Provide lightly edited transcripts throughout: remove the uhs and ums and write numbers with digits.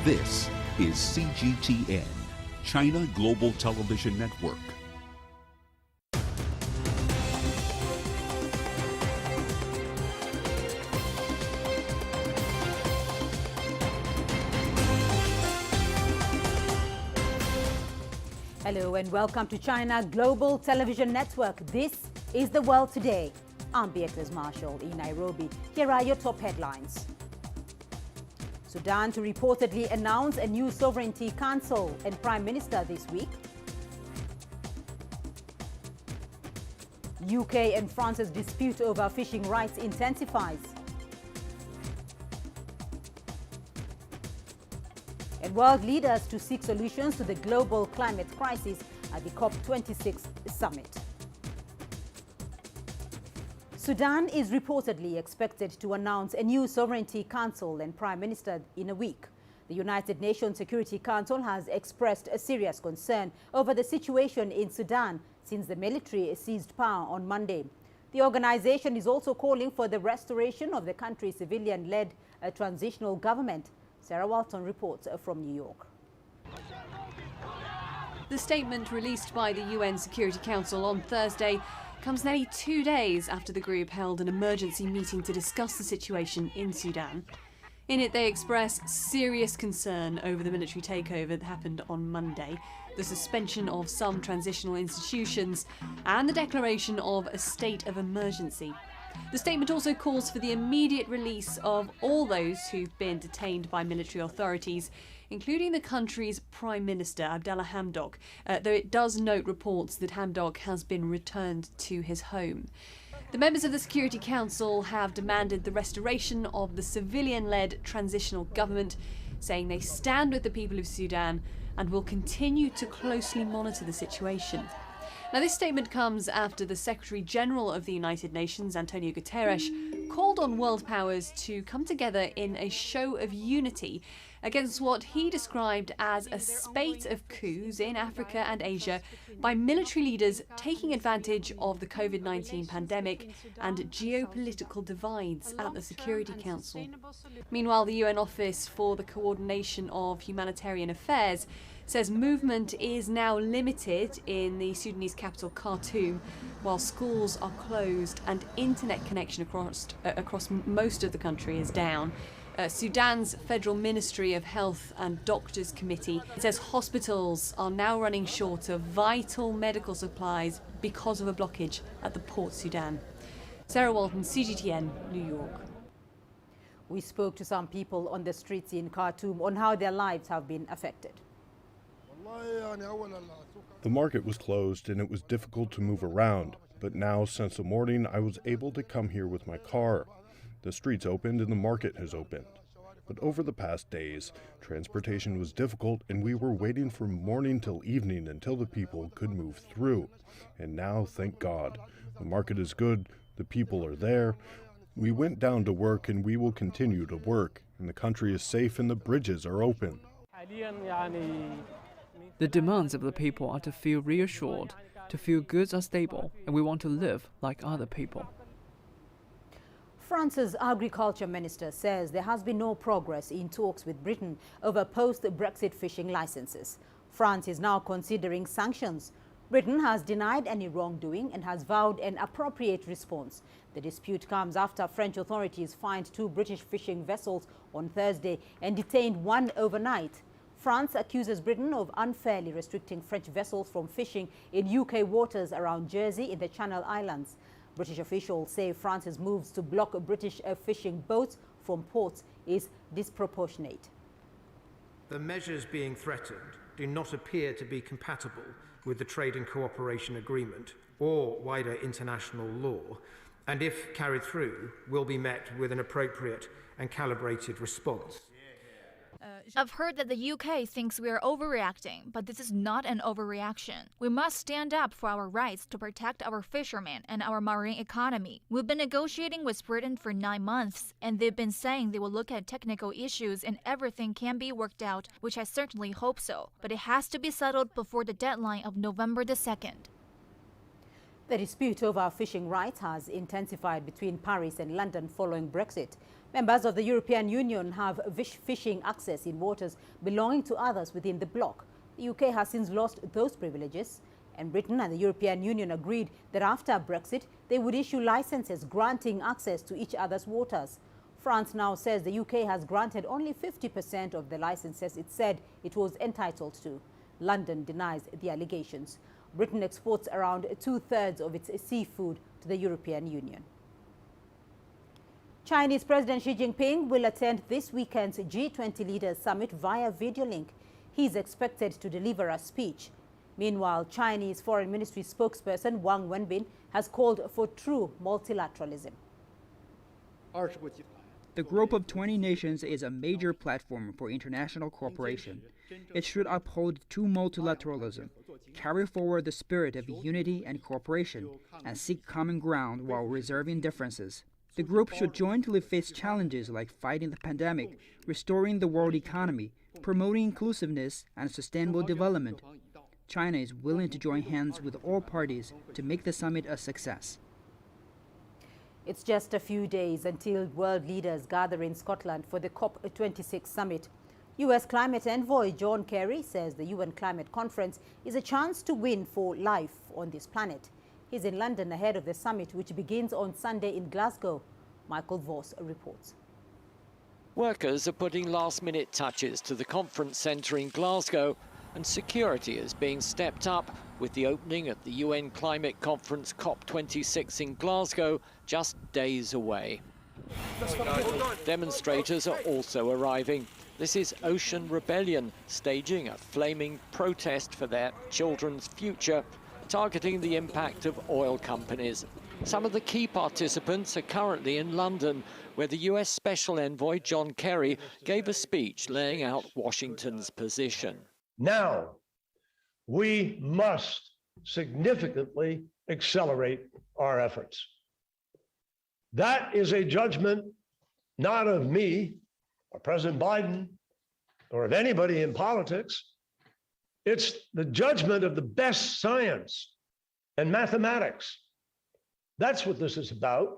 This is CGTN, China Global Television Network. Hello and welcome to China Global Television Network. This is The World Today. I'm Beatrice Marshall in Nairobi. Here are your top headlines. Sudan to reportedly announce a new sovereignty council and prime minister this week. UK and France's dispute over fishing rights intensifies. And world leaders to seek solutions to the global climate crisis at the COP26 summit. Sudan is reportedly expected to announce a new sovereignty council and prime minister in a week. The United Nations Security Council has expressed a serious concern over the situation in Sudan since the military seized power on Monday. The organization is also calling for the restoration of the country's civilian-led transitional government. Sarah Walton reports from New York. The statement released by the UN Security Council on Thursday comes nearly 2 days after the group held an emergency meeting to discuss the situation in Sudan. In it, they express serious concern over the military takeover that happened on Monday, the suspension of some transitional institutions, and the declaration of a state of emergency. The statement also calls for the immediate release of all those who've been detained by military authorities, including the country's Prime Minister, Abdallah Hamdok, though it does note reports that Hamdok has been returned to his home. The members of the Security Council have demanded the restoration of the civilian-led transitional government, saying they stand with the people of Sudan and will continue to closely monitor the situation. Now, this statement comes after the Secretary-General of the United Nations, Antonio Guterres, called on world powers to come together in a show of unity against what he described as a spate of coups in Africa and Asia by military leaders taking advantage of the COVID-19 pandemic and geopolitical divides at the Security Council. Meanwhile, the UN Office for the Coordination of Humanitarian Affairs says movement is now limited in the Sudanese capital Khartoum, while schools are closed and internet connection across most of the country is down. Sudan's Federal Ministry of Health and Doctors Committee says hospitals are now running short of vital medical supplies because of a blockage at the Port Sudan. Sarah Walton, CGTN, New York. We spoke to some people on the streets in Khartoum on how their lives have been affected. The market was closed and it was difficult to move around, but now since the morning I was able to come here with my car. The streets opened and the market has opened. But over the past days, transportation was difficult and we were waiting from morning till evening until the people could move through. And now, thank God, the market is good, the people are there. We went down to work and we will continue to work, and the country is safe and the bridges are open. The demands of the people are to feel reassured, to feel goods are stable, and we want to live like other people. France's agriculture minister says there has been no progress in talks with Britain over post-Brexit fishing licenses. France is now considering sanctions. Britain has denied any wrongdoing and has vowed an appropriate response. The dispute comes after French authorities fined 2 British fishing vessels on Thursday and detained one overnight. France accuses Britain of unfairly restricting French vessels from fishing in UK waters around Jersey in the Channel Islands. British officials say France's moves to block British fishing boats from ports is disproportionate. The measures being threatened do not appear to be compatible with the Trade and Cooperation Agreement or wider international law, and if carried through, will be met with an appropriate and calibrated response. I've heard that the UK thinks we are overreacting, but this is not an overreaction. We must stand up for our rights to protect our fishermen and our marine economy. We've been negotiating with Britain for 9 months, and they've been saying they will look at technical issues and everything can be worked out, which I certainly hope so. But it has to be settled before the deadline of November the 2nd. The dispute over fishing rights has intensified between Paris and London following Brexit. Members of the European Union have fishing access in waters belonging to others within the bloc. The UK has since lost those privileges, and Britain and the European Union agreed that after Brexit, they would issue licenses granting access to each other's waters. France now says the UK has granted only 50% of the licenses it said it was entitled to. London denies the allegations. Britain exports around 2/3 of its seafood to the European Union. Chinese President Xi Jinping will attend this weekend's G20 Leaders Summit via video link. He is expected to deliver a speech. Meanwhile, Chinese Foreign Ministry spokesperson Wang Wenbin has called for true multilateralism. The group of 20 nations is a major platform for international cooperation. It should uphold true multilateralism, carry forward the spirit of unity and cooperation, and seek common ground while resolving differences. The group should jointly face challenges like fighting the pandemic, restoring the world economy, promoting inclusiveness and sustainable development. China is willing to join hands with all parties to make the summit a success. It's just a few days until world leaders gather in Scotland for the COP26 summit. U.S. climate envoy John Kerry says the UN climate conference is a chance to win for life on this planet. He's in London ahead of the summit, which begins on Sunday in Glasgow. Michael Voss reports. Workers are putting last-minute touches to the conference centre in Glasgow, and security is being stepped up with the opening at the UN climate conference COP26 in Glasgow just days away. Demonstrators are also arriving. This is Ocean Rebellion, staging a flaming protest for their children's future, targeting the impact of oil companies. Some of the key participants are currently in London, where the US Special Envoy John Kerry gave a speech laying out Washington's position. Now, we must significantly accelerate our efforts. That is a judgment not of me or President Biden or of anybody in politics. It's the judgment of the best science and mathematics. That's what this is about.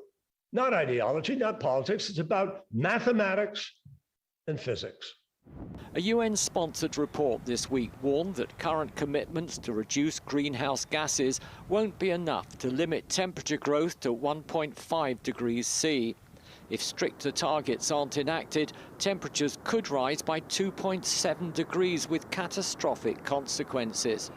Not ideology, not politics. It's about mathematics and physics. A UN-sponsored report this week warned that current commitments to reduce greenhouse gases won't be enough to limit temperature growth to 1.5 degrees C. If stricter targets aren't enacted, temperatures could rise by 2.7 degrees with catastrophic consequences.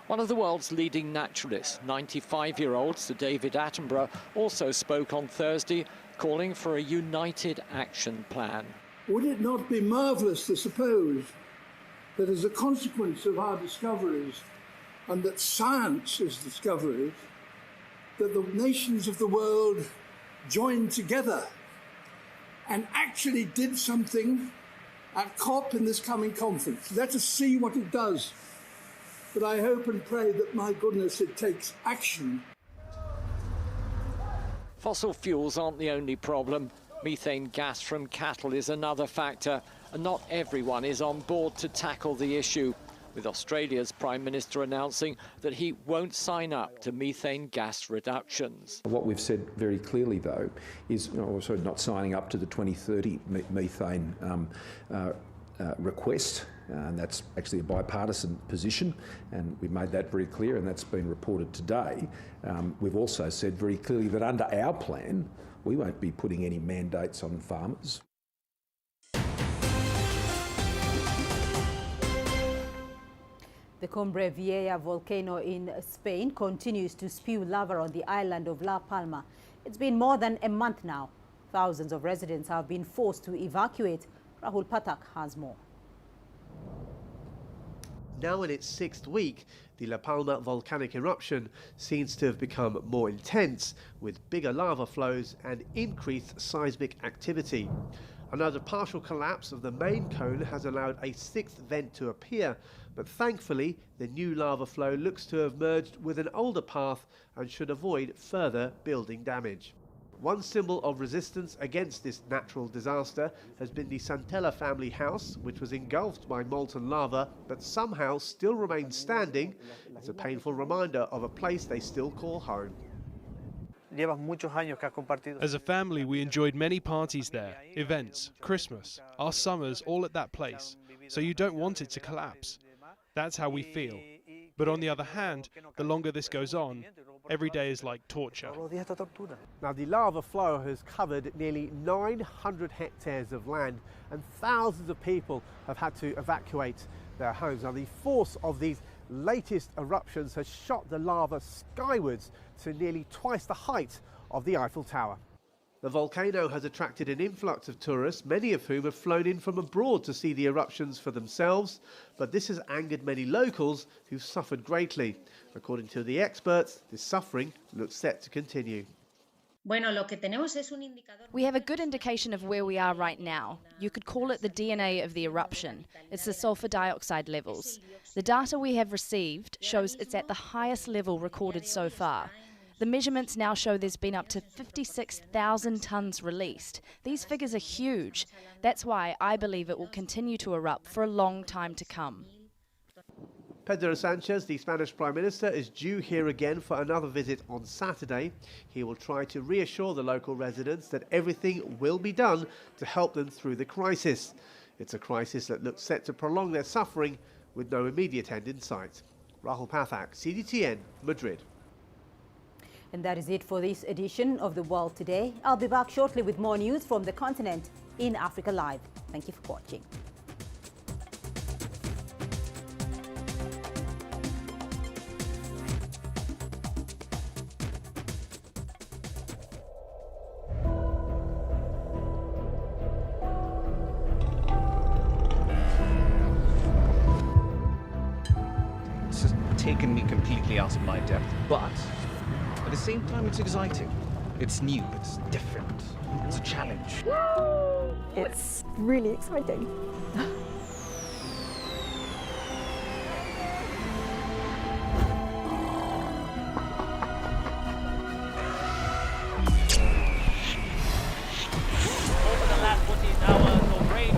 One of the world's leading naturalists, 95-year-old Sir David Attenborough, also spoke on Thursday, calling for a united action plan. Would it not be marvellous to suppose that as a consequence of our discoveries and that science's discoveries, that the nations of the world joined together and actually did something at COP in this coming conference? Let us see what it does. But I hope and pray that, my goodness, it takes action. Fossil fuels aren't the only problem. Methane gas from cattle is another factor, and not everyone is on board to tackle the issue, with Australia's Prime Minister announcing that he won't sign up to methane gas reductions. What we've said very clearly, though, is also not signing up to the 2030 methane request, and that's actually a bipartisan position, and we've made that very clear, and that's been reported today. We've also said very clearly that under our plan, we won't be putting any mandates on farmers. The Cumbre Vieja volcano in Spain continues to spew lava on the island of La Palma. It's been more than a month now. Thousands of residents have been forced to evacuate. Rahul Patak has more. Now in its 6th week, the La Palma volcanic eruption seems to have become more intense, with bigger lava flows and increased seismic activity. Another partial collapse of the main cone has allowed a 6th vent to appear, but thankfully the new lava flow looks to have merged with an older path and should avoid further building damage. One symbol of resistance against this natural disaster has been the Santella family house, which was engulfed by molten lava but somehow still remains standing. It's a painful reminder of a place they still call home. As a family, we enjoyed many parties there, events, Christmas, our summers, all at that place. So you don't want it to collapse. That's how we feel. But on the other hand, the longer this goes on, every day is like torture. Now, the lava flow has covered nearly 900 hectares of land, and thousands of people have had to evacuate their homes. Now, the force of these latest eruptions has shot the lava skywards to nearly twice the height of the Eiffel Tower. The volcano has attracted an influx of tourists, many of whom have flown in from abroad to see the eruptions for themselves, but this has angered many locals who've suffered greatly. According to the experts, this suffering looks set to continue. We have a good indication of where we are right now. You could call it the DNA of the eruption. It's the sulfur dioxide levels. The data we have received shows it's at the highest level recorded so far. The measurements now show there's been up to 56,000 tonnes released. These figures are huge. That's why I believe it will continue to erupt for a long time to come. Pedro Sanchez, the Spanish Prime Minister, is due here again for another visit on Saturday. He will try to reassure the local residents that everything will be done to help them through the crisis. It's a crisis that looks set to prolong their suffering with no immediate end in sight. Rahul Pathak, CGTN, Madrid. And that is it for this edition of The World Today. I'll be back shortly with more news from the continent in Africa Live. Thank you for watching. It's taken me completely out of my depth, but at the same time, it's exciting. It's new, it's different, it's a challenge. It's really exciting. Over the last 14 hours of rain.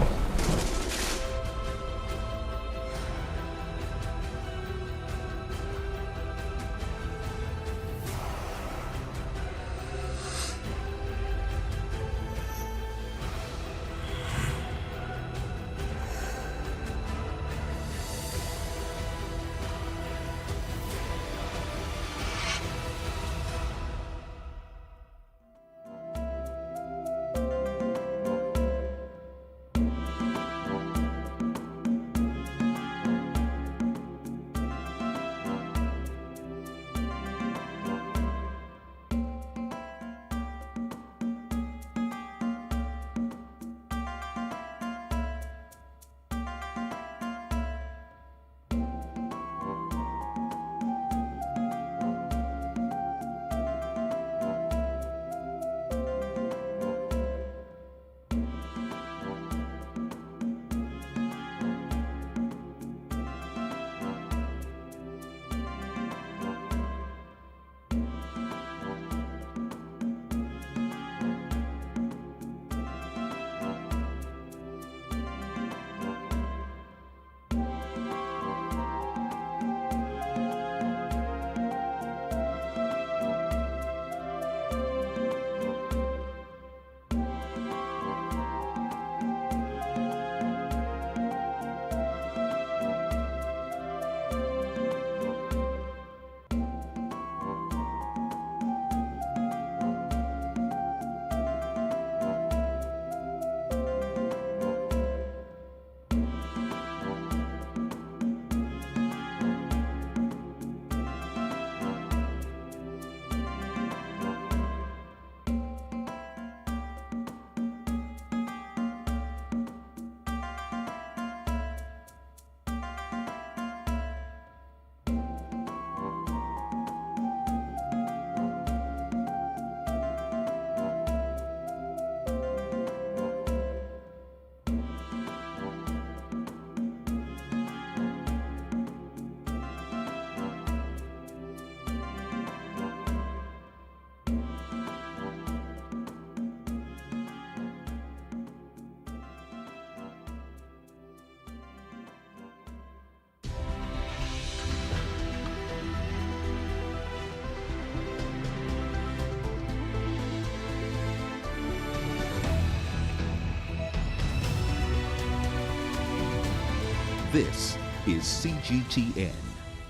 This is CGTN,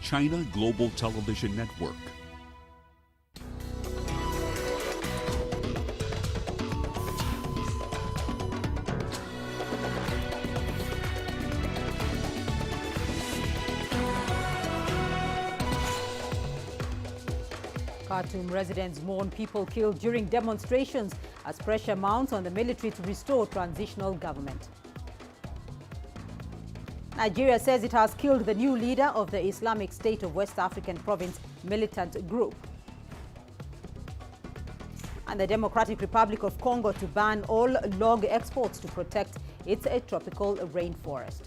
China Global Television Network. Khartoum residents mourn people killed during demonstrations as pressure mounts on the military to restore transitional government. Nigeria says it has killed the new leader of the Islamic State of West African Province militant group. And the Democratic Republic of Congo to ban all log exports to protect its tropical rainforest.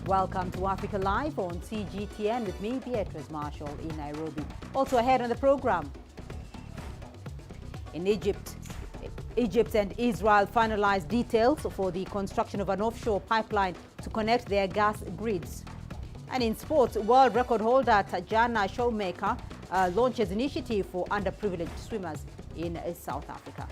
Welcome to Africa Live on CGTN with me, Beatrice Marshall, in Nairobi. Also ahead on the program, in Egypt and Israel finalized details for the construction of an offshore pipeline to connect their gas grids. And in sports, world record holder Tajana Showmaker launches initiative for underprivileged swimmers in South Africa.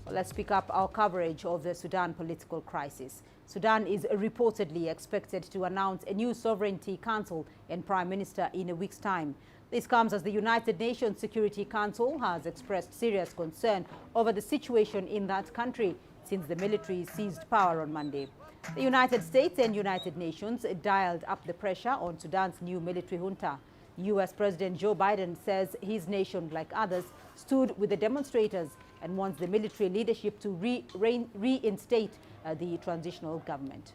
Well, let's pick up our coverage of the Sudan political crisis. Sudan is reportedly expected to announce a new sovereignty council and prime minister in a week's time. This comes as the United Nations Security Council has expressed serious concern over the situation in that country since the military seized power on Monday. The United States and United Nations dialed up the pressure on Sudan's new military junta. U.S. President Joe Biden says his nation, like others, stood with the demonstrators and wants the military leadership to reinstate the transitional government.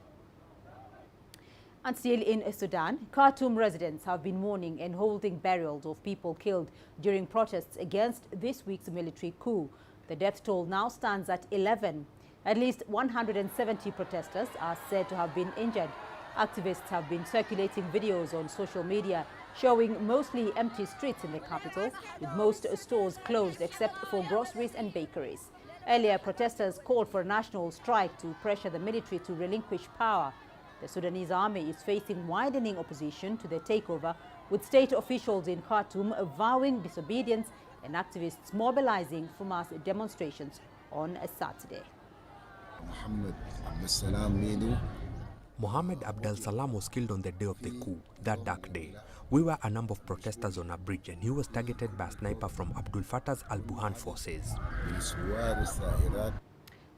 And still in Sudan, Khartoum residents have been mourning and holding burials of people killed during protests against this week's military coup. The death toll now stands at 11. At least 170 protesters are said to have been injured. Activists have been circulating videos on social media showing mostly empty streets in the capital, with most stores closed except for groceries and bakeries. Earlier, protesters called for a national strike to pressure the military to relinquish power. The Sudanese army is facing widening opposition to the takeover, with state officials in Khartoum vowing disobedience and activists mobilizing for mass demonstrations on a Saturday. Mohammed Abdel Salam was killed on the day of the coup, that dark day. We were a number of protesters on a bridge and he was targeted by a sniper from Abdul Fattah's Al-Burhan forces.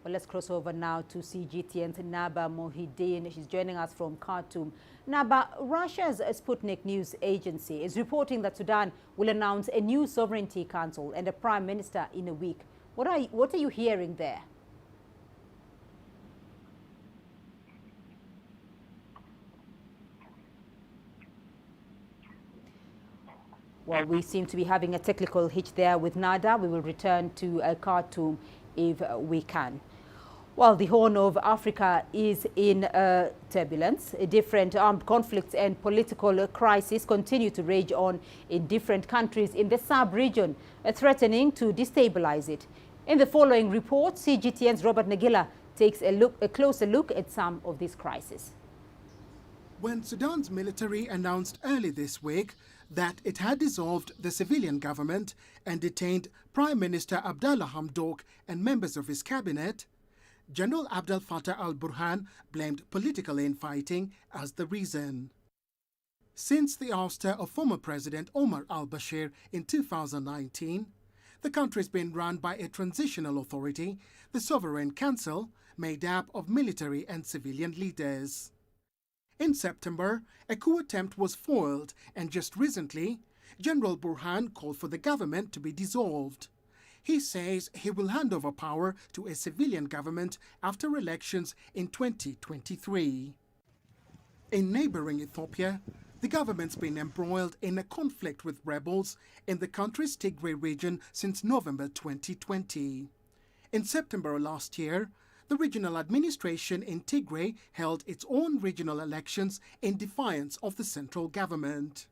Well, let's cross over now to CGTN's Naba Mohideen. She's joining us from Khartoum. Naba, Russia's Sputnik News agency is reporting that Sudan will announce a new sovereignty council and a prime minister in a week. What are you hearing there? Well, we seem to be having a technical hitch there with Nada. We will return to Khartoum if we can. Well, the Horn of Africa is in turbulence. Different armed conflicts and political crises continue to rage on in different countries in the sub-region, threatening to destabilize it. In the following report, CGTN's Robert Nagila takes a closer look at some of these crises. When Sudan's military announced early this week that it had dissolved the civilian government and detained Prime Minister Abdallah Hamdok and members of his cabinet, General Abdel Fattah al-Burhan blamed political infighting as the reason. Since the ouster of former President Omar al-Bashir in 2019, the country has been run by a transitional authority, the Sovereign Council, made up of military and civilian leaders. In September, a coup attempt was foiled, and just recently, General Burhan called for the government to be dissolved. He says he will hand over power to a civilian government after elections in 2023. In neighboring Ethiopia, the government's been embroiled in a conflict with rebels in the country's Tigray region since November 2020. In September last year, the regional administration in Tigray held its own regional elections in defiance of the central government.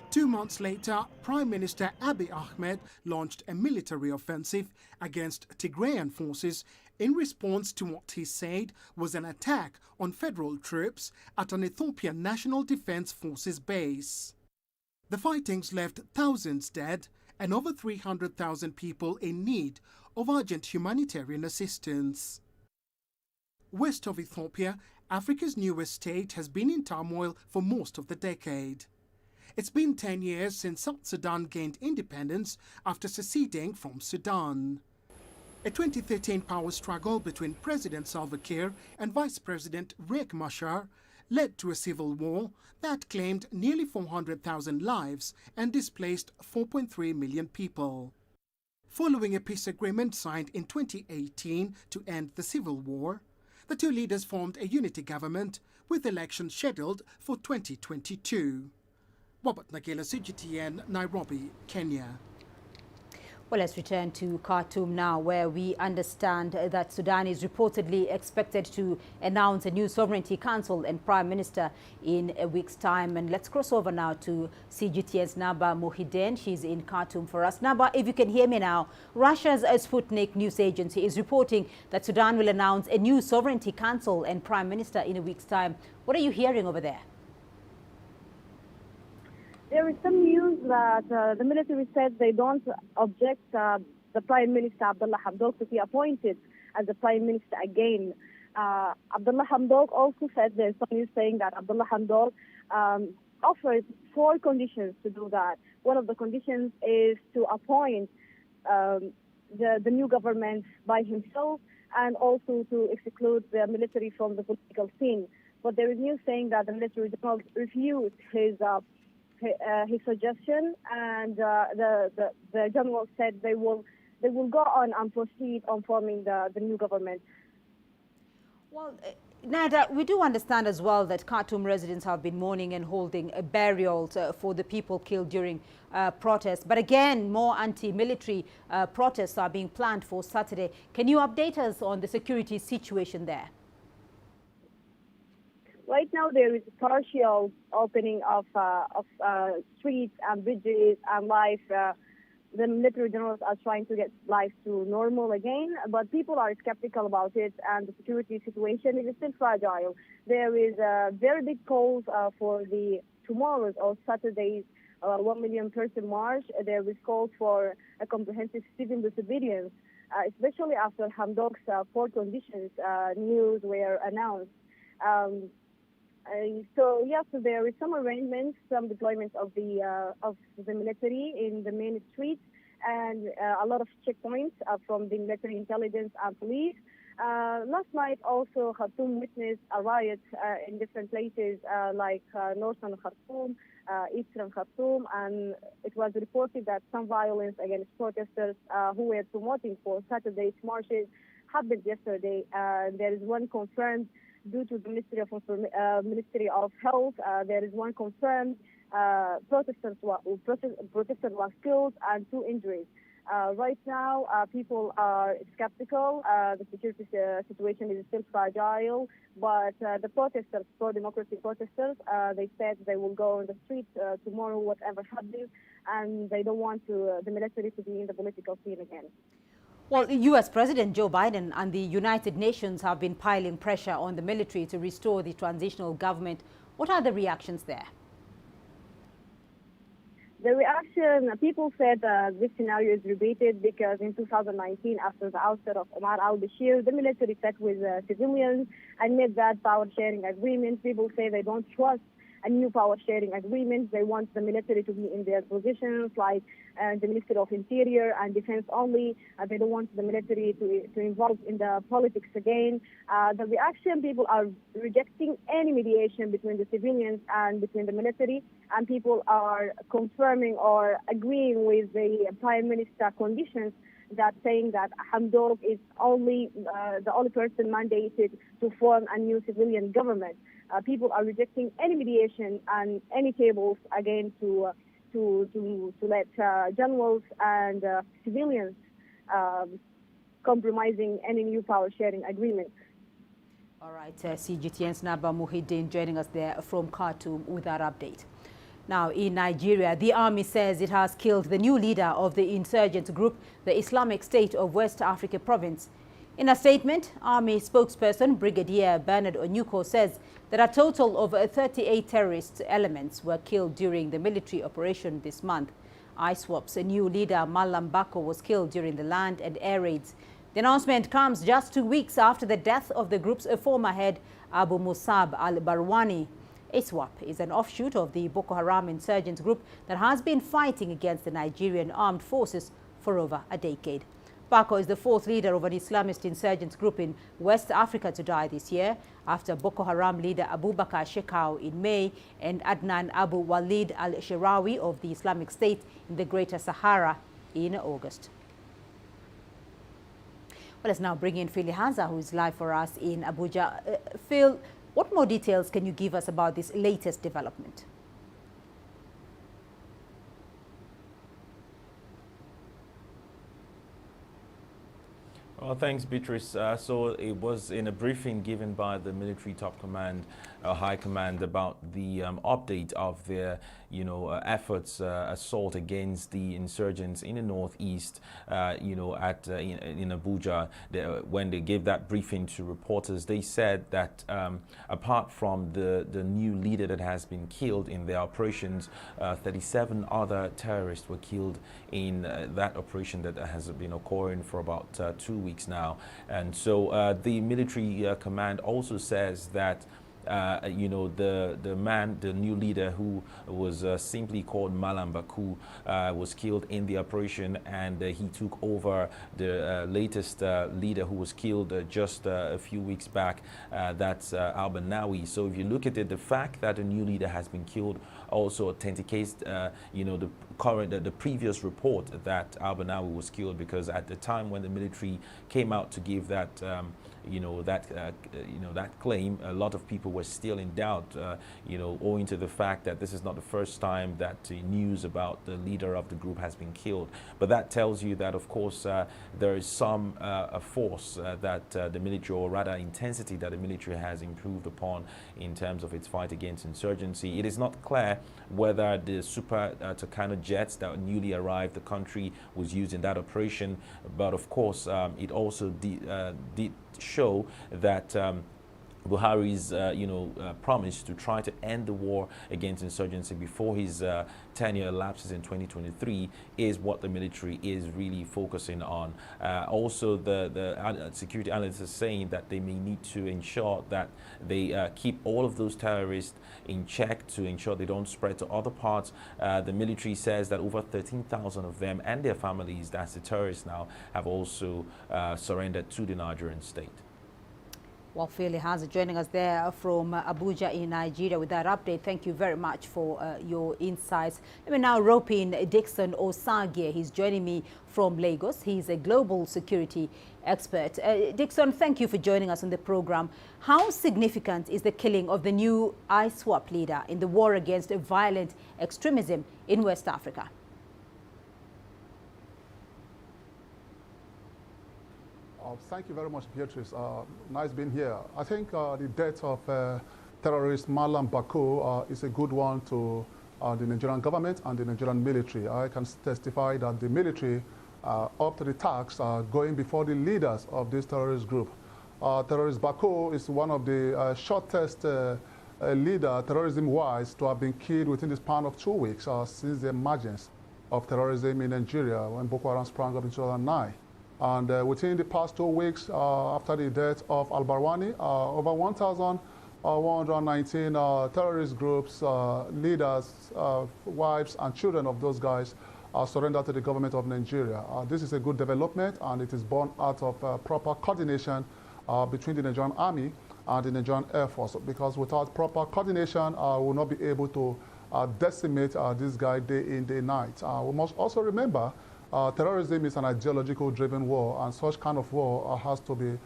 2 months later, Prime Minister Abiy Ahmed launched a military offensive against Tigrayan forces in response to what he said was an attack on federal troops at an Ethiopian National Defense Forces base. The fightings left thousands dead and over 300,000 people in need of urgent humanitarian assistance. West of Ethiopia, Africa's newest state has been in turmoil for most of the decade. It's been 10 years since South Sudan gained independence after seceding from Sudan. A 2013 power struggle between President Salva Kiir and Vice President Riek Machar led to a civil war that claimed nearly 400,000 lives and displaced 4.3 million people. Following a peace agreement signed in 2018 to end the civil war, the two leaders formed a unity government with elections scheduled for 2022. Robert Nagela, CGTN, Nairobi, Kenya. Well, let's return to Khartoum now, where we understand that Sudan is reportedly expected to announce a new sovereignty council and prime minister in a week's time. And let's cross over now to CGTN's Naba Mohideen. She's in Khartoum for us. Naba, if you can hear me now, Russia's Sputnik news agency is reporting that Sudan will announce a new sovereignty council and prime minister in a week's time. What are you hearing over there? There is some news that the military said they don't object the Prime Minister Abdullah Hamdok to be appointed as the Prime Minister again. Abdullah Hamdok also said there's some news saying that Abdullah Hamdok offered 4 conditions to do that. One of the conditions is to appoint the new government by himself and also to exclude the military from the political scene. But there is news saying that the military general refused his suggestion, and the general said they will go on and proceed on forming the new government. Well, Nada, we do understand as well that Khartoum residents have been mourning and holding burials for the people killed during protests. But again, more anti-military protests are being planned for Saturday. Can you update us on the security situation there? Right now, there is a partial opening of streets and bridges and life. The military generals are trying to get life to normal again, but people are skeptical about it, and the security situation is still fragile. There is a very big calls for the tomorrow's or Saturday's 1 million person march. There is calls for a comprehensive civil disobedience, especially after Hamdok's 4 conditions news were announced. So there is some arrangements, some deployments of the military in the main streets, and a lot of checkpoints from the military intelligence and police. Last night also Khartoum witnessed a riot in different places like northern Khartoum, eastern Khartoum, and it was reported that some violence against protesters who were promoting for Saturday's marches happened yesterday. There is one confirmed due to the Ministry of Health. There is one confirmed protester was killed and 2 injuries. Right now, people are skeptical. The security situation is still fragile, but the protesters, pro-democracy protesters, they said they will go on the streets tomorrow, whatever happens, and they don't want the military to be in the political scene again. Well, U.S. President Joe Biden and the United Nations have been piling pressure on the military to restore the transitional government. What are the reactions there? The reaction, people said this scenario is repeated because in 2019, after the ousting of Omar al-Bashir, the military sat with civilians and made that power-sharing agreement. People say they don't trust a new power-sharing agreement. They want the military to be in their positions, like the Ministry of Interior and Defense only. They don't want the military to involve in the politics again. The reaction, people are rejecting any mediation between the civilians and between the military, and people are confirming or agreeing with the Prime Minister conditions, that saying that Hamdok is the only person mandated to form a new civilian government. People are rejecting any mediation and any tables again to let generals and civilians compromising any new power sharing agreement. All right, CGTN's Naba Mohideen joining us there from Khartoum with that update. Now, in Nigeria, the army says it has killed the new leader of the insurgent group, the Islamic State of West Africa Province. In a statement, Army spokesperson Brigadier Bernard Onyuko says that a total of 38 terrorist elements were killed during the military operation this month. ISWAP's new leader, Malam Bako, was killed during the land and air raids The announcement comes just 2 weeks after the death of the group's former head, Abu Musab al-Barwani. ISWAP is an offshoot of the Boko Haram insurgent group that has been fighting against the Nigerian armed forces for over a decade. Bako is the fourth leader of an Islamist insurgent group in West Africa to die this year, after Boko Haram leader Abu Bakr Shekau in May and Adnan Abu Walid al-Shirawi of the Islamic State in the Greater Sahara in August. Well, let's now bring in Phil Hanza, who is live for us in Abuja. Phil, what more details can you give us about this latest development? Well, thanks, Beatrice. So it was in a briefing given by the military top command, high command, about the update of their, efforts, assault against the insurgents in the northeast, in Abuja. When they gave that briefing to reporters, they said that apart from the new leader that has been killed in their operations, 37 other terrorists were killed in that operation that has been occurring for about 2 weeks now. And so the military command also says that the new leader, who was simply called Malam Baku, was killed in the operation, and he took over the latest leader who was killed just a few weeks back. That's Al-Banawi. So if you look at it, the fact that a new leader has been killed also authenticates, the previous report that Al-Banawi was killed, because at the time when the military came out to give that that claim, a lot of people were still in doubt, owing to the fact that this is not the first time that news about the leader of the group has been killed. But that tells you that, of course, there is some force that the military, or rather intensity that the military has improved upon in terms of its fight against insurgency. It is not clear whether the Super Tucano jets that newly arrived the country was used in that operation, but of course it also did show that Buhari's promise to try to end the war against insurgency before his tenure elapses in 2023 is what the military is really focusing on. Also, the security analysts are saying that they may need to ensure that they keep all of those terrorists in check to ensure they don't spread to other parts. The military says that over 13,000 of them and their families, that's the terrorists now, have also surrendered to the Nigerian state. Well, Phil has joining us there from Abuja in Nigeria with that update. Thank you very much for your insights. Let me now rope in Dixon Osagie. He's joining me from Lagos. He's a global security expert. Dixon, thank you for joining us on the program. How significant is the killing of the new ISWAP leader in the war against violent extremism in West Africa? Thank you very much, Beatrice. Nice being here. I think the death of terrorist Malam Baku is a good one to the Nigerian government and the Nigerian military. I can testify that the military up to the task going before the leaders of this terrorist group. Terrorist Baku is one of the shortest leader, terrorism-wise, to have been killed within the span of 2 weeks since the emergence of terrorism in Nigeria when Boko Haram sprang up in 2009. And within the past 2 weeks after the death of al-Barwani, over 1,119 terrorist groups, leaders, wives and children of those guys surrendered to the government of Nigeria. This is a good development, and it is born out of proper coordination between the Nigerian Army and the Nigerian Air Force, because without proper coordination, we will not be able to decimate this guy day in, day night. We must also remember terrorism is an ideological driven war, and such kind of war has to be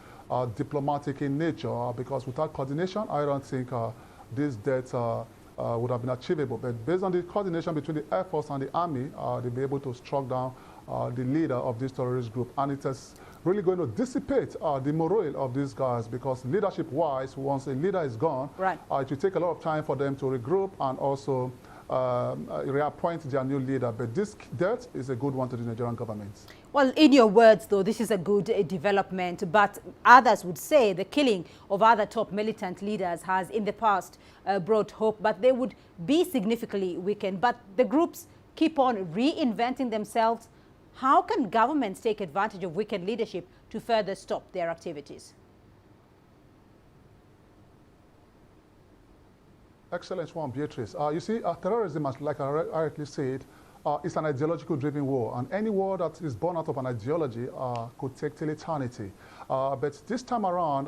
diplomatic in nature, because without coordination, I don't think this death would have been achievable. But based on the coordination between the Air Force and the Army, they'll be able to strike down the leader of this terrorist group. And it is really going to dissipate the morale of these guys, because leadership-wise, once a leader is gone, it will take a lot of time for them to regroup and also reappoint their new leader. But this death is a good one to the Nigerian government. Well, in your words, though, this is a good development, but others would say the killing of other top militant leaders has in the past brought hope, but they would be significantly weakened. But the groups keep on reinventing themselves. How can governments take advantage of weakened leadership to further stop their activities? Excellent one, Beatrice. You see, terrorism, like I rightly said, is an ideological driven war, and any war that is born out of an ideology could take till eternity. But this time around,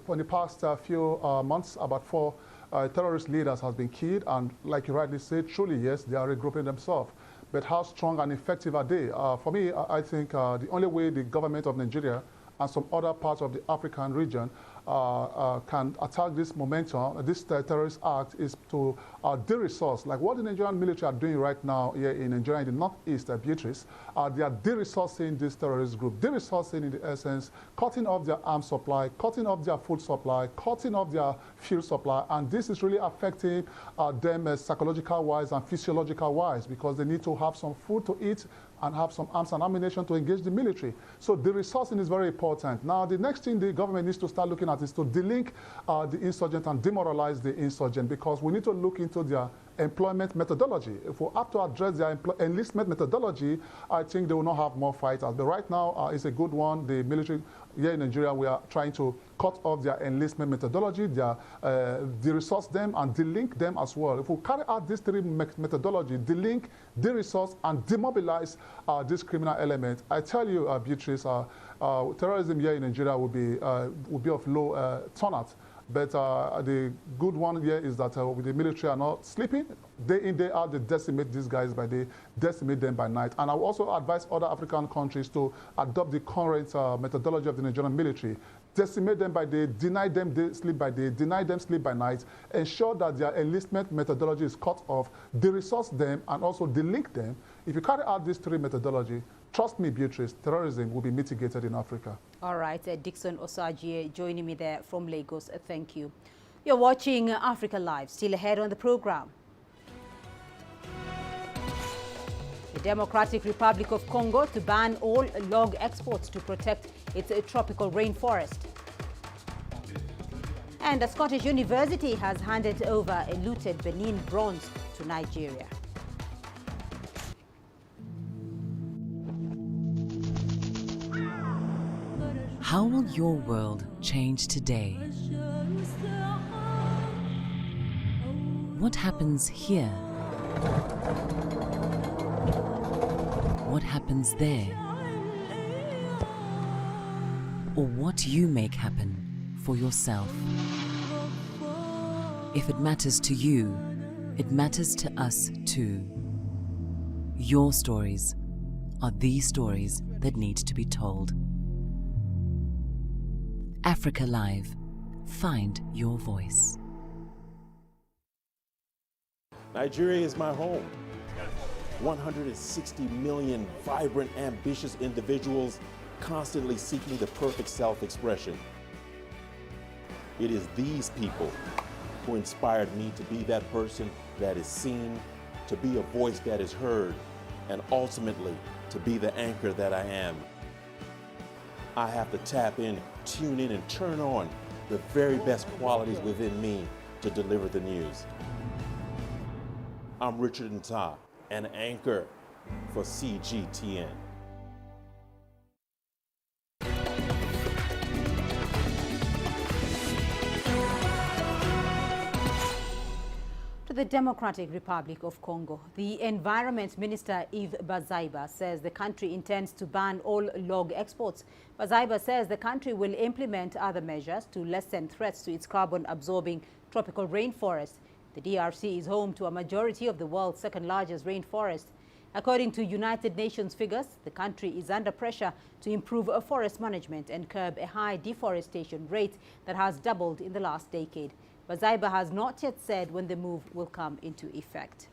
for the past few months, about 4 terrorist leaders have been killed, and like you rightly said, truly, yes, they are regrouping themselves. But how strong and effective are they? For me, I think the only way the government of Nigeria and some other parts of the African region can attack this momentum, this terrorist act, is to de-resource, like what the Nigerian military are doing right now here in Nigeria, in the northeast, Beatrice. They are de-resourcing this terrorist group, de-resourcing in the essence, cutting off their arms supply, cutting off their food supply, cutting off their fuel supply, and this is really affecting them psychological-wise and physiological-wise, because they need to have some food to eat and have some arms and ammunition to engage the military. So the resourcing is very important. Now, the next thing the government needs to start looking at is to delink the insurgent and demoralize the insurgent, because we need to look into their employment methodology. If we have to address their enlistment methodology, I think they will not have more fighters. But right now, it's a good one. The military here in Nigeria, we are trying to cut off their enlistment methodology, de-resource them and delink them as well. If we carry out these 3 methodology, delink, de-resource, and demobilize this criminal element, I tell you, Beatrice, terrorism here in Nigeria will be of low turnout. But the good one here is that the military are not sleeping. Day in, day out, they decimate these guys by day, decimate them by night. And I will also advise other African countries to adopt the current methodology of the Nigerian military. Decimate them by day, deny them sleep by day, deny them sleep by night, ensure that their enlistment methodology is cut off, de-resource them, and also delink them. If you carry out these 3 methodology, trust me, Beatrice, terrorism will be mitigated in Africa. All right, Dixon Osajie joining me there from Lagos. Thank you. You're watching Africa Live. Still ahead on the program. The Democratic Republic of Congo to ban all log exports to protect its tropical rainforest. And a Scottish university has handed over a looted Benin bronze to Nigeria. How will your world change today? What happens here? What happens there? Or what you make happen for yourself? If it matters to you, it matters to us too. Your stories are the stories that need to be told. Africa Live. Find your voice. Nigeria is my home. 160 million vibrant, ambitious individuals constantly seeking the perfect self-expression. It is these people who inspired me to be that person that is seen, to be a voice that is heard, and ultimately to be the anchor that I am. I have to tap in, tune in, and turn on the very best qualities within me to deliver the news. I'm Richard Nta, an anchor for CGTN. To the Democratic Republic of Congo, the Environment Minister Yves Bazaiba says the country intends to ban all log exports. Bazaiba says the country will implement other measures to lessen threats to its carbon-absorbing tropical rainforest. The DRC is home to a majority of the world's second-largest rainforest. According to United Nations figures, the country is under pressure to improve forest management and curb a high deforestation rate that has doubled in the last decade. Bazaiba has not yet said when the move will come into effect.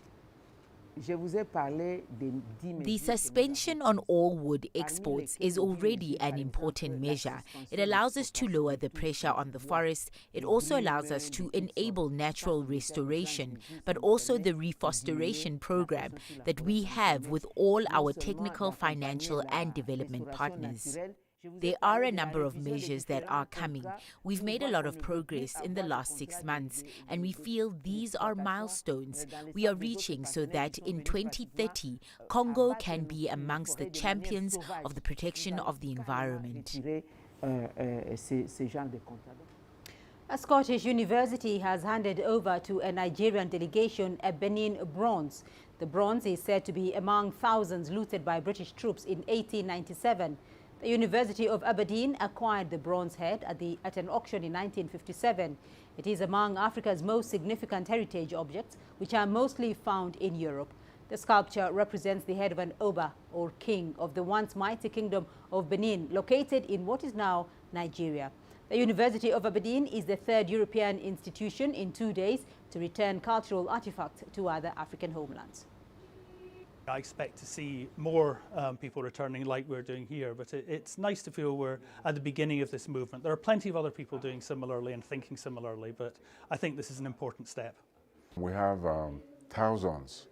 The suspension on all wood exports is already an important measure. It allows us to lower the pressure on the forest. It also allows us to enable natural restoration, but also the reforestation program that we have with all our technical, financial and development partners. There are a number of measures that are coming. We've made a lot of progress in the last 6 months, and we feel these are milestones we are reaching so that in 2030, Congo can be amongst the champions of the protection of the environment. A Scottish university has handed over to a Nigerian delegation a Benin bronze. The bronze is said to be among thousands looted by British troops in 1897. The University of Aberdeen acquired the bronze head at an auction in 1957. It is among Africa's most significant heritage objects, which are mostly found in Europe. The sculpture represents the head of an Oba, or king, of the once mighty kingdom of Benin, located in what is now Nigeria. The University of Aberdeen is the third European institution in 2 days to return cultural artifacts to other African homelands. I expect to see more people returning like we're doing here, but it's nice to feel we're at the beginning of this movement. There are plenty of other people doing similarly and thinking similarly, but I think this is an important step. We have thousands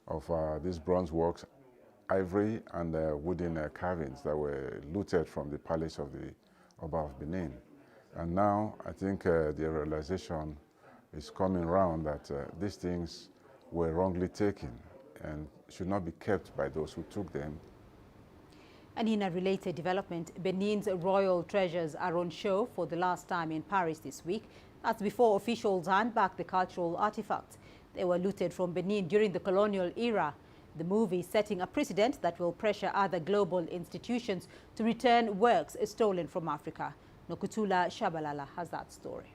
of these bronze works, ivory and wooden carvings that were looted from the palace of the Oba of Benin. And now I think the realization is coming around that these things were wrongly taken and should not be kept by those who took them. And in a related development, Benin's royal treasures are on show for the last time in Paris this week. That's before officials hand back the cultural artifacts. They were looted from Benin during the colonial era. The move is setting a precedent that will pressure other global institutions to return works stolen from Africa. Nokutula Shabalala has that story.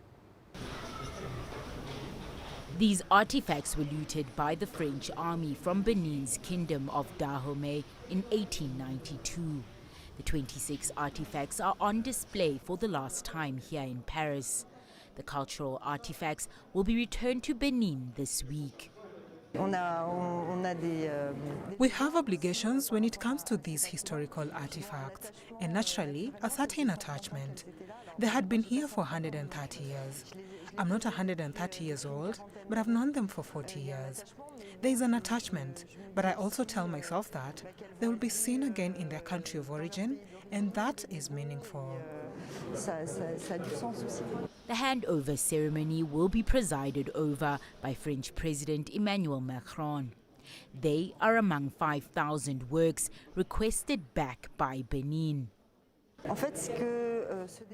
These artifacts were looted by the French army from Benin's kingdom of Dahomey in 1892. The 26 artifacts are on display for the last time here in Paris. The cultural artifacts will be returned to Benin this week. We have obligations when it comes to these historical artifacts, and naturally a certain attachment. They had been here for 130 years. I'm not 130 years old, but I've known them for 40 years. There is an attachment, but I also tell myself that they will be seen again in their country of origin, and that is meaningful. The handover ceremony will be presided over by French President Emmanuel Macron. They are among 5,000 works requested back by Benin.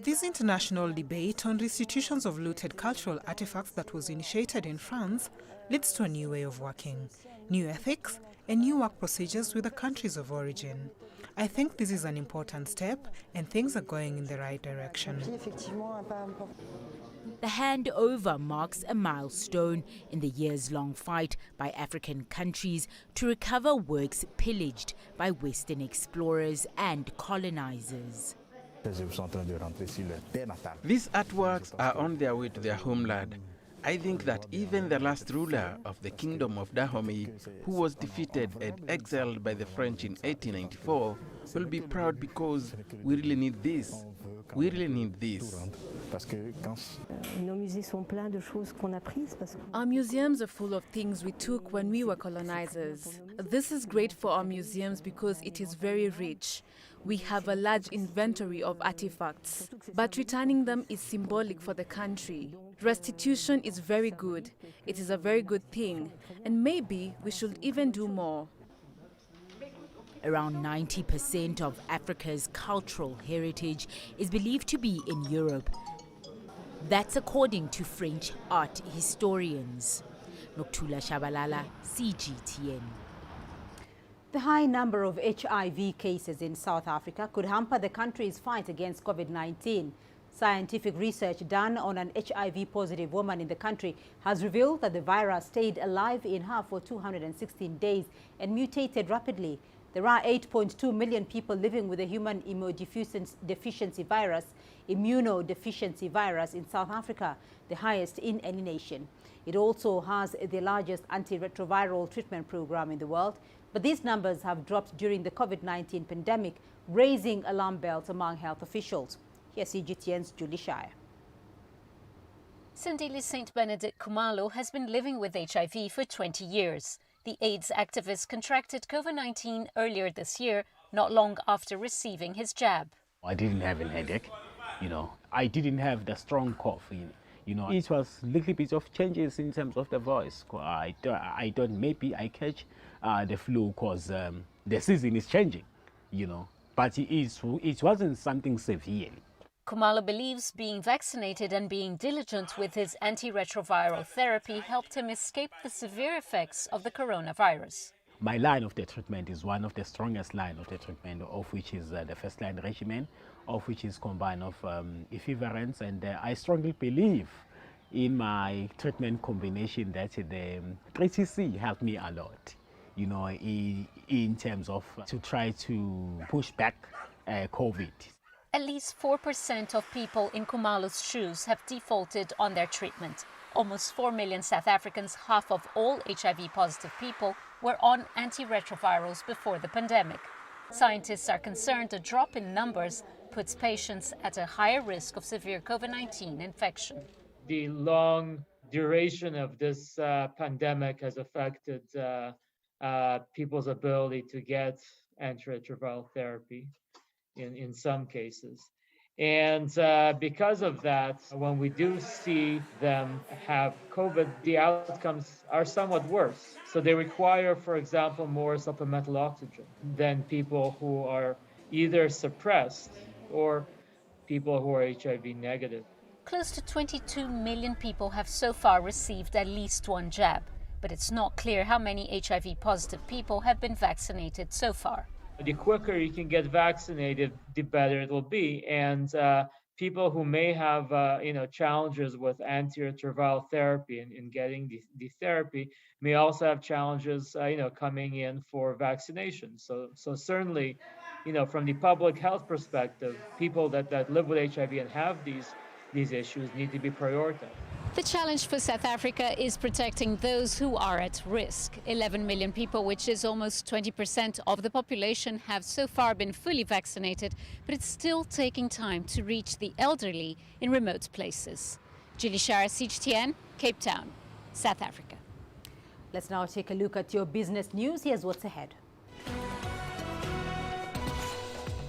This international debate on restitutions of looted cultural artifacts that was initiated in France leads to a new way of working, new ethics, and new work procedures with the countries of origin. I think this is an important step, and things are going in the right direction. The handover marks a milestone in the years-long fight by African countries to recover works pillaged by Western explorers and colonizers. These artworks are on their way to their homeland. I think that even the last ruler of the Kingdom of Dahomey, who was defeated and exiled by the French in 1894, will be proud because we really need this. We really need this. Our museums are full of things we took when we were colonizers. This is great for our museums because it is very rich. We have a large inventory of artifacts, but returning them is symbolic for the country. Restitution is very good. It is a very good thing, and maybe we should even do more. Around 90% of Africa's cultural heritage is believed to be in Europe. That's according to French art historians. Nokutula Shabalala, CGTN. The high number of HIV cases in South Africa could hamper the country's fight against COVID-19. Scientific research done on an HIV-positive woman in the country has revealed that the virus stayed alive in her for 216 days and mutated rapidly. There are 8.2 million people living with the human immunodeficiency virus in South Africa, the highest in any nation. It also has the largest antiretroviral treatment program in the world, but these numbers have dropped during the COVID-19 pandemic, raising alarm bells among health officials. Here's CGTN's Julie Shire. Sindili St. Benedict Kumalo has been living with HIV for 20 years. The AIDS activist contracted COVID-19 earlier this year, not long after receiving his jab. I didn't have a headache, I didn't have the strong cough, it was a little bit of changes in terms of the voice. I thought maybe I catch the flu because the season is changing, but it wasn't something severe. Khumalo believes being vaccinated and being diligent with his antiretroviral therapy helped him escape the severe effects of the coronavirus. My line of the treatment is one of the strongest line of the treatment, of which is the first line regimen, of which is combined of equivalence, and I strongly believe in my treatment combination that the 3CC helped me a lot, in terms of to try to push back COVID. At least 4% of people in Khumalo's shoes have defaulted on their treatment. Almost 4 million South Africans, half of all HIV-positive people, were on antiretrovirals before the pandemic. Scientists are concerned a drop in numbers puts patients at a higher risk of severe COVID-19 infection. The long duration of this pandemic has affected people's ability to get antiretroviral therapy in some cases. And because of that, when we do see them have COVID, the outcomes are somewhat worse. So they require, for example, more supplemental oxygen than people who are either suppressed or people who are HIV negative. Close to 22 million people have so far received at least one jab, but it's not clear how many HIV-positive people have been vaccinated so far. The quicker you can get vaccinated, the better it will be. And people who may have challenges with antiretroviral therapy and getting the therapy may also have challenges coming in for vaccination. So certainly, from the public health perspective, people that live with HIV and have these issues need to be prioritized. The challenge for South Africa is protecting those who are at risk. 11 million people, which is almost 20% of the population, have so far been fully vaccinated, but it's still taking time to reach the elderly in remote places. Julie Shara, CGTN, Cape Town, South Africa. Let's now take a look at your business news. Here's what's ahead.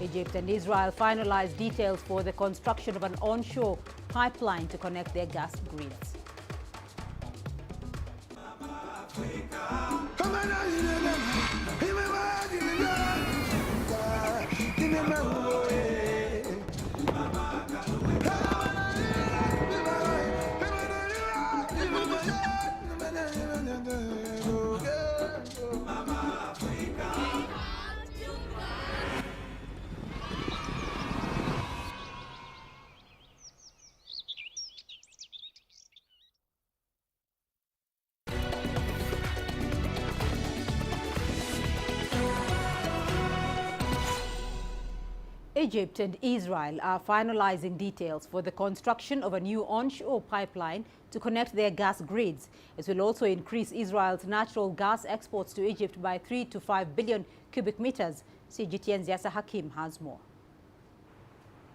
Egypt and Israel finalized details for the construction of an onshore pipeline to connect their gas grids. Egypt and Israel are finalizing details for the construction of a new onshore pipeline to connect their gas grids. It will also increase Israel's natural gas exports to Egypt by 3 to 5 billion cubic meters. CGTN's Yasser Hakim has more.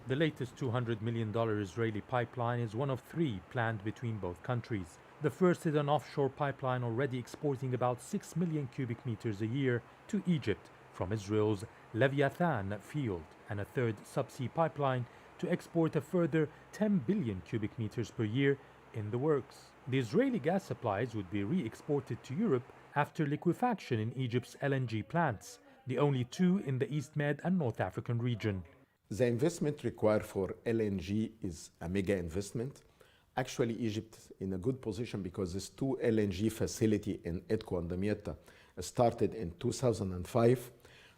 The latest $200 million Israeli pipeline is one of 3 planned between both countries. The first is an offshore pipeline already exporting about 6 million cubic meters a year to Egypt from Israel's Leviathan field, and a third subsea pipeline to export a further 10 billion cubic meters per year in the works. The Israeli gas supplies would be re-exported to Europe after liquefaction in Egypt's LNG plants, the only 2 in the East Med and North African region. The investment required for LNG is a mega investment. Actually, Egypt is in a good position because this 2 LNG facility in Edco and Damietta started in 2005.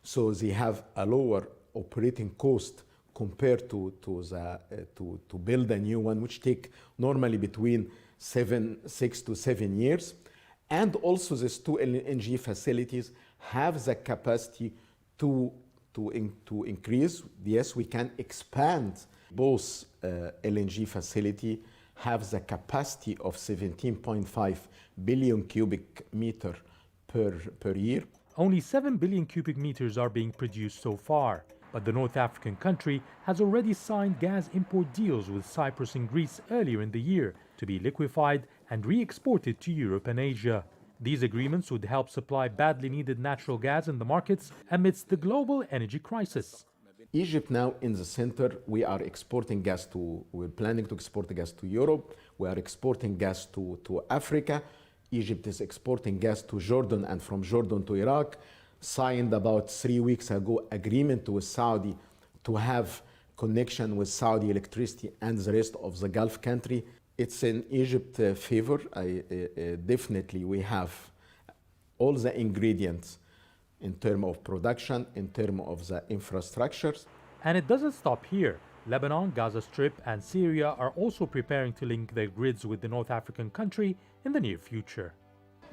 So they have a lower operating cost compared to build a new one, which take normally between 6 to 7 years. And also these 2 LNG facilities have the capacity to increase. Yes, we can expand. Both LNG facility have the capacity of 17.5 billion cubic meter per year. Only 7 billion cubic meters are being produced so far, but the North African country has already signed gas import deals with Cyprus and Greece earlier in the year to be liquefied and re-exported to Europe and Asia. These agreements would help supply badly needed natural gas in the markets amidst the global energy crisis. Egypt now in the center, we are exporting gas we're planning to export gas to Europe. We are exporting gas to Africa. Egypt is exporting gas to Jordan and from Jordan to Iraq. Signed about 3 weeks ago agreement with Saudi to have connection with Saudi electricity and the rest of the Gulf country. It's in Egypt's favor. Definitely we have all the ingredients in terms of production, in terms of the infrastructures. And it doesn't stop here. Lebanon, Gaza Strip, and Syria are also preparing to link their grids with the North African country in the near future.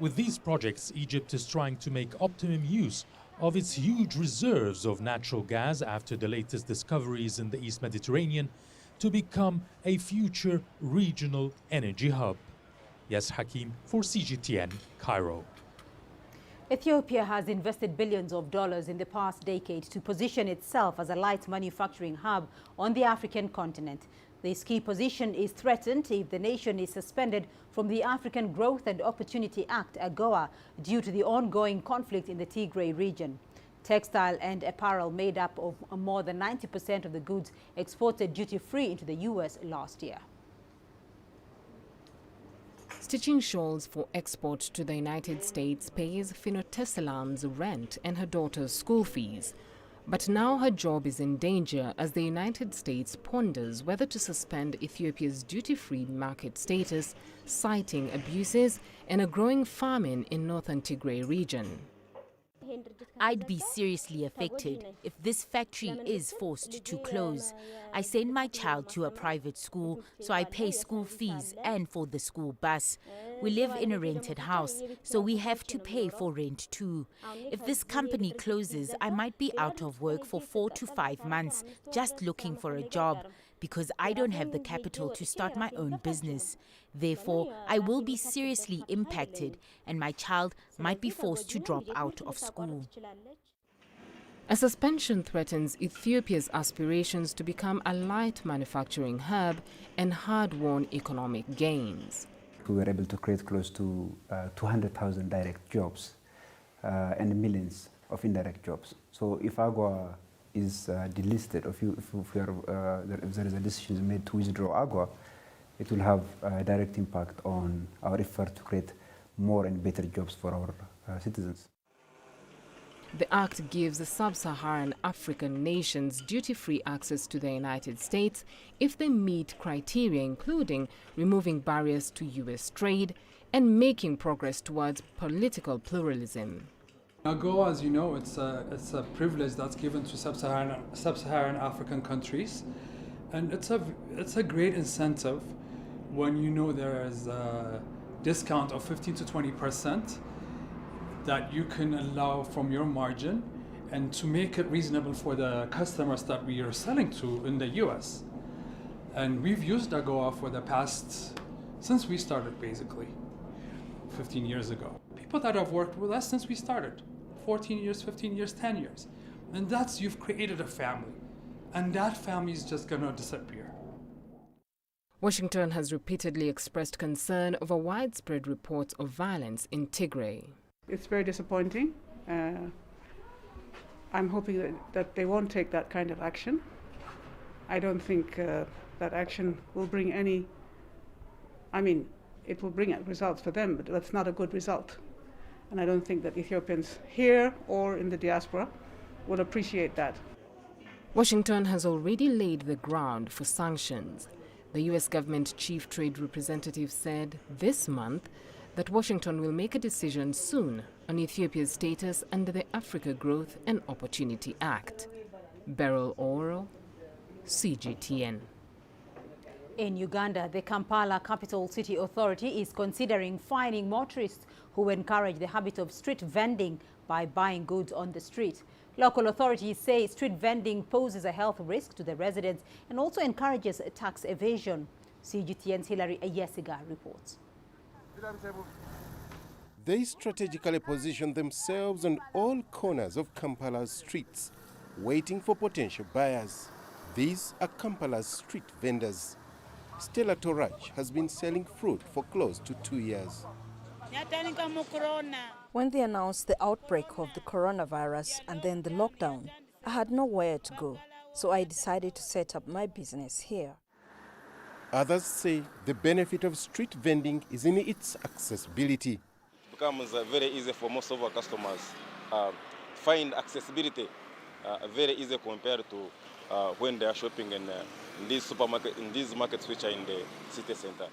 With these projects, Egypt is trying to make optimum use of its huge reserves of natural gas after the latest discoveries in the East Mediterranean to become a future regional energy hub. Yes, Hakim for CGTN, Cairo. Ethiopia has invested billions of dollars in the past decade to position itself as a light manufacturing hub on the African continent. This key position is threatened if the nation is suspended from the African Growth and Opportunity Act, AGOA, due to the ongoing conflict in the Tigray region. Textile and apparel made up of more than 90% of the goods exported duty-free into the U.S. last year. Stitching shawls for export to the United States pays Finotessalam's rent and her daughter's school fees. But now her job is in danger as the United States ponders whether to suspend Ethiopia's duty-free market status, citing abuses and a growing famine in northern Tigray region. I'd be seriously affected if this factory is forced to close. I send my child to a private school, so I pay school fees and for the school bus. We live in a rented house, so we have to pay for rent too. If this company closes, I might be out of work for 4 to 5 months, just looking for a job, because I don't have the capital to start my own business. Therefore, I will be seriously impacted and my child might be forced to drop out of school. A suspension threatens Ethiopia's aspirations to become a light manufacturing hub and hard-won economic gains. We were able to create close to 200,000 direct jobs and millions of indirect jobs. So if AGOA is delisted, if there is a decision made to withdraw AGOA, it will have a direct impact on our effort to create more and better jobs for our citizens. The act gives the sub-Saharan African nations duty-free access to the United States if they meet criteria including removing barriers to U.S. trade and making progress towards political pluralism. AGOA, as you know, it's a privilege that's given to sub-Saharan African countries, and it's a great incentive when you know there is a discount of 15 to 20% that you can allow from your margin, and to make it reasonable for the customers that we are selling to in the U.S. And we've used AGOA for the past, since we started basically, 15 years ago. People that have worked with us since we started. 14 years, 15 years, 10 years. And that's, you've created a family. And that family is just gonna disappear. Washington has repeatedly expressed concern over widespread reports of violence in Tigray. It's very disappointing. I'm hoping that they won't take that kind of action. I don't think that action will bring any, it will bring results for them, but that's not a good result. And I don't think that Ethiopians here or in the diaspora will appreciate that. Washington has already laid the ground for sanctions. The U.S. government chief trade representative said this month that Washington will make a decision soon on Ethiopia's status under the Africa Growth and Opportunity Act. Beryl Oro, CGTN. In Uganda, the Kampala Capital City Authority is considering fining motorists who encourage the habit of street vending by buying goods on the street. Local authorities say street vending poses a health risk to the residents and also encourages tax evasion. CGTN's Hilary Ayesiga reports. They strategically position themselves on all corners of Kampala's streets, waiting for potential buyers. These are Kampala's street vendors. Stella Torach has been selling fruit for close to 2 years. When they announced the outbreak of the coronavirus and then the lockdown, I had nowhere to go. So I decided to set up my business here. Others say the benefit of street vending is in its accessibility. It becomes very easy for most of our customers. Find accessibility very easy compared to when they are shopping in these supermarkets, in these markets which are in the city center.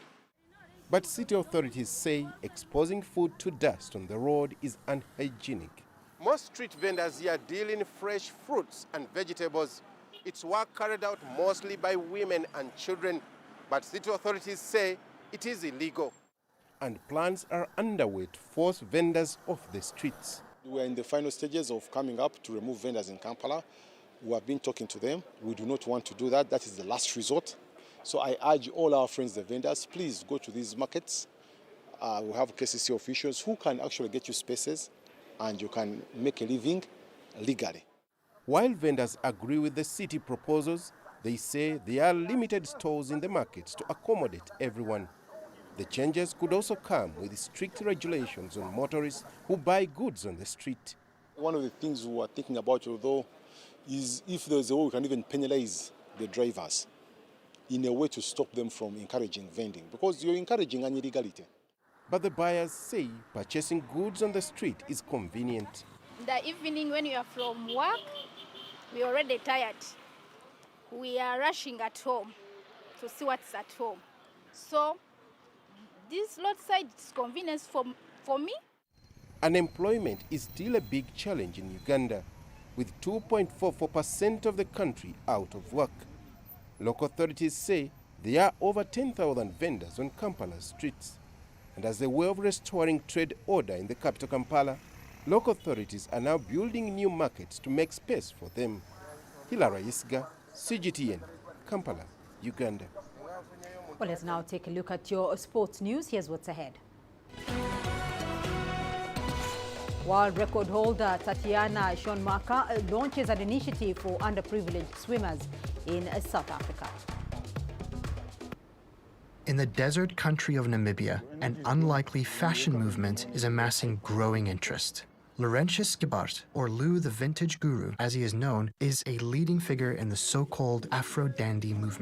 But city authorities say exposing food to dust on the road is unhygienic. Most street vendors here deal in fresh fruits and vegetables. It's work carried out mostly by women and children, but city authorities say it is illegal. And plans are underway to force vendors off the streets. We are in the final stages of coming up to remove vendors in Kampala. We have been talking to them. We do not want to do that. That is the last resort. So I urge all our friends, the vendors, please go to these markets. We have KCC officials who can actually get you spaces and you can make a living legally. While vendors agree with the city proposals, they say there are limited stores in the markets to accommodate everyone. The changes could also come with strict regulations on motorists who buy goods on the street. One of the things we are thinking about, although, is if there's a way we can even penalize the drivers in a way to stop them from encouraging vending, because you're encouraging an illegality. But the buyers say purchasing goods on the street is convenient. In the evening when you are from work, we're already tired. We are rushing at home to see what's at home. So this roadside is convenience for me. Unemployment is still a big challenge in Uganda, with 2.44% of the country out of work. Local authorities say there are over 10,000 vendors on Kampala's streets. And as a way of restoring trade order in the capital Kampala, local authorities are now building new markets to make space for them. Hilara Isga, CGTN, Kampala, Uganda. Well, let's now take a look at your sports news. Here's what's ahead. World record holder Tatiana Shonmaka launches an initiative for underprivileged swimmers in South Africa. In the desert country of Namibia, an unlikely fashion movement is amassing growing interest. Laurentius Gebart, or Lou the Vintage Guru, as he is known, is a leading figure in the so-called Afro-Dandy movement.